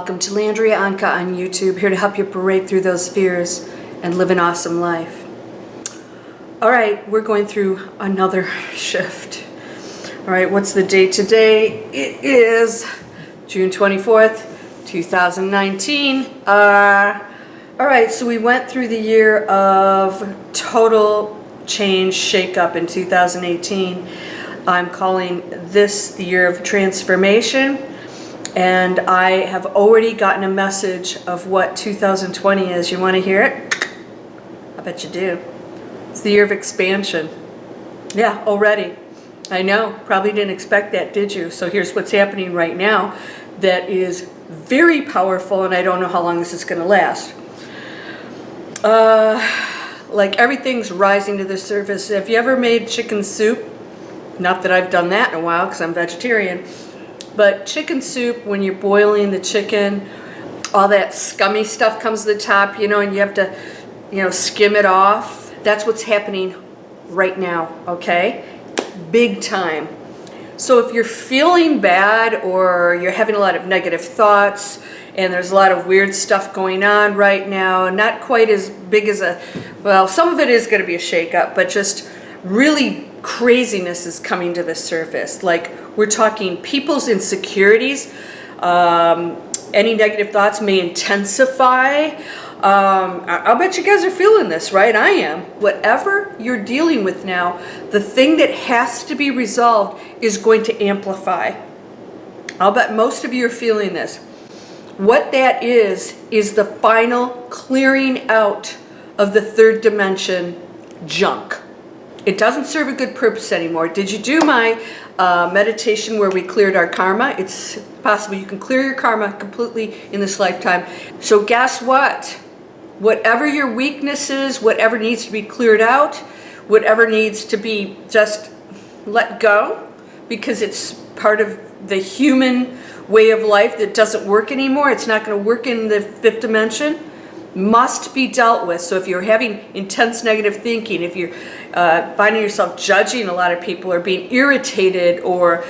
Welcome to Landria Onkka on YouTube, here to help you break through those fears and live an awesome life. Alright, we're going through another shift. Alright, what's the date today? It is June 24th, 2019. Alright, so we went through the year of total change, shake-up in 2018. I'm calling this the year of transformation. And I have already gotten a message of what 2020 is. You want to hear it? I bet you do. It's the year of expansion. Yeah, already. I know, probably didn't expect that, did you? So here's what's happening right now that is very powerful, and I don't know how long this is going to last. Like everything's rising to the surface. Have you ever made chicken soup? Not that I've done that in a while because I'm vegetarian. But chicken soup, when you're boiling the chicken, all that scummy stuff comes to the top, and you have to, skim it off. That's what's happening right now, okay? Big time. So if you're feeling bad or you're having a lot of negative thoughts and there's a lot of weird stuff going on right now, not quite as big as some of it is going to be a shake-up, but just really craziness is coming to the surface. Like, we're talking people's insecurities. Any negative thoughts may intensify. I'll bet you guys are feeling this, right? I am. Whatever you're dealing with now, the thing that has to be resolved is going to amplify. I'll bet most of you are feeling this. What that is the final clearing out of the third dimension junk. It doesn't serve a good purpose anymore. Did you do my meditation where we cleared our karma? It's possible you can clear your karma completely in this lifetime. So guess what? Whatever your weakness is, whatever needs to be cleared out, whatever needs to be just let go, because it's part of the human way of life that doesn't work anymore. It's not going to work in the fifth dimension. Must be dealt with. So if you're having intense negative thinking, if you're finding yourself judging a lot of people or being irritated, or,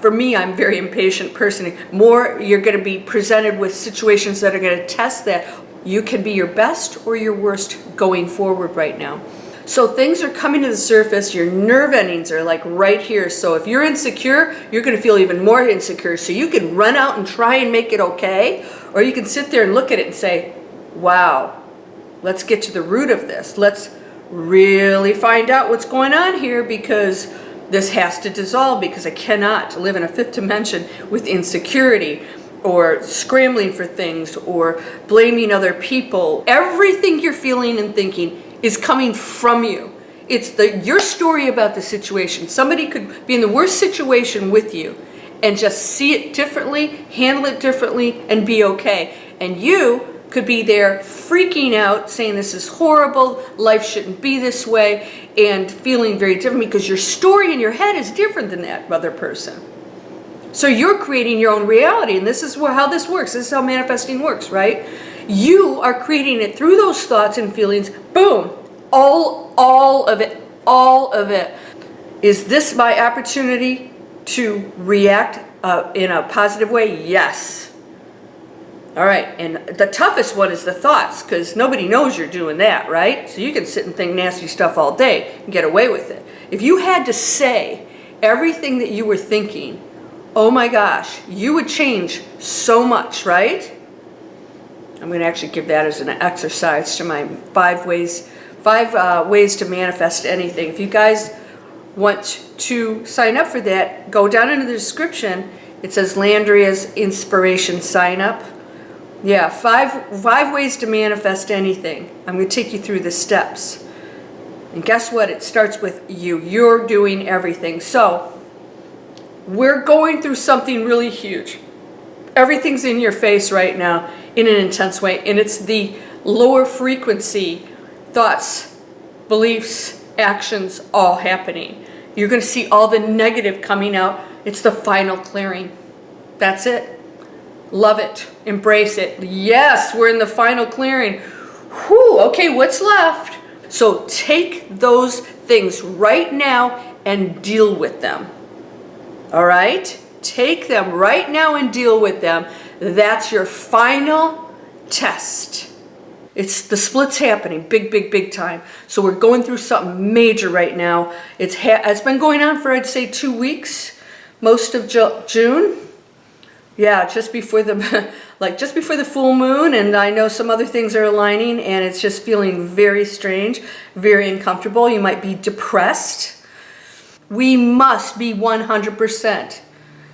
for me, I'm a very impatient person, you're going to be presented with situations that are going to test that. You can be your best or your worst going forward right now. So things are coming to the surface. Your nerve endings are like right here. So if you're insecure, you're going to feel even more insecure. So you can run out and try and make it okay, or you can sit there and look at it and say, wow, let's get to the root of this. Let's really find out what's going on here, because this has to dissolve, because I cannot live in a fifth dimension with insecurity or scrambling for things or blaming other people. Everything you're feeling and thinking is coming from you. It's your story about the situation. Somebody could be in the worst situation with you and just see it differently, handle it differently, and be okay. And you could be there freaking out, saying this is horrible, life shouldn't be this way, and feeling very different because your story in your head is different than that other person. So you're creating your own reality, and this is how this works. This is how manifesting works, right? You are creating it through those thoughts and feelings. Boom, all of it. Is this my opportunity to react in a positive way? Yes. All right, and the toughest one is the thoughts, because nobody knows you're doing that, right? So you can sit and think nasty stuff all day and get away with it. If you had to say everything that you were thinking, oh my gosh, you would change so much, right? I'm going to actually give that as an exercise to my five ways to manifest anything. If you guys want to sign up for that, go down into the description. It says Landria's Inspiration Sign Up. Yeah, five ways to manifest anything. I'm going to take you through the steps. And guess what? It starts with you. You're doing everything. So, we're going through something really huge. Everything's in your face right now in an intense way. And it's the lower frequency thoughts, beliefs, actions all happening. You're going to see all the negative coming out. It's the final clearing. That's it. Love it. Embrace it. Yes, we're in the final clearing. Whew, okay, what's left? So take those things right now and deal with them. All right? Take them right now and deal with them. That's your final test. It's the split's happening, big, big, big time. So we're going through something major right now. It's been going on for, I'd say, 2 weeks, most of June. Yeah, just before the just before the full moon, and I know some other things are aligning, and it's just feeling very strange, very uncomfortable. You might be depressed. We must be 100%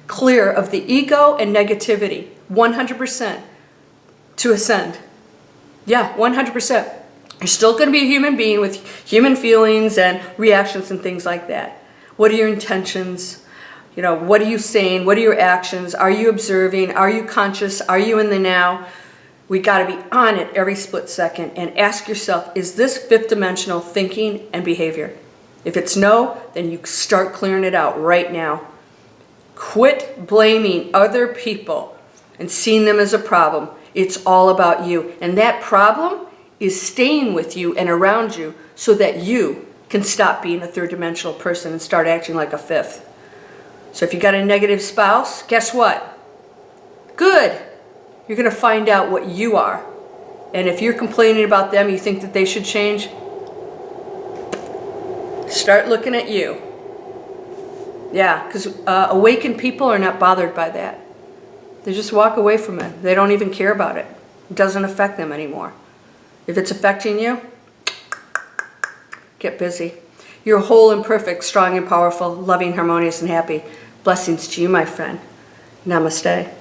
clear of the ego and negativity, 100% to ascend. Yeah, 100%. You're still going to be a human being with human feelings and reactions and things like that. What are your intentions? You know, what are you saying? What are your actions? Are you observing? Are you conscious? Are you in the now? We got to be on it every split second and ask yourself, is this fifth dimensional thinking and behavior? If it's no, then you start clearing it out right now. Quit blaming other people and seeing them as a problem. It's all about you. And that problem is staying with you and around you so that you can stop being a third dimensional person and start acting like a fifth. So if you got a negative spouse, guess what? Good. You're going to find out what you are. And if you're complaining about them, you think that they should change, start looking at you. Yeah, because awakened people are not bothered by that. They just walk away from it. They don't even care about it. It doesn't affect them anymore. If it's affecting you, get busy. You're whole and perfect, strong and powerful, loving, harmonious, and happy. Blessings to you, my friend. Namaste.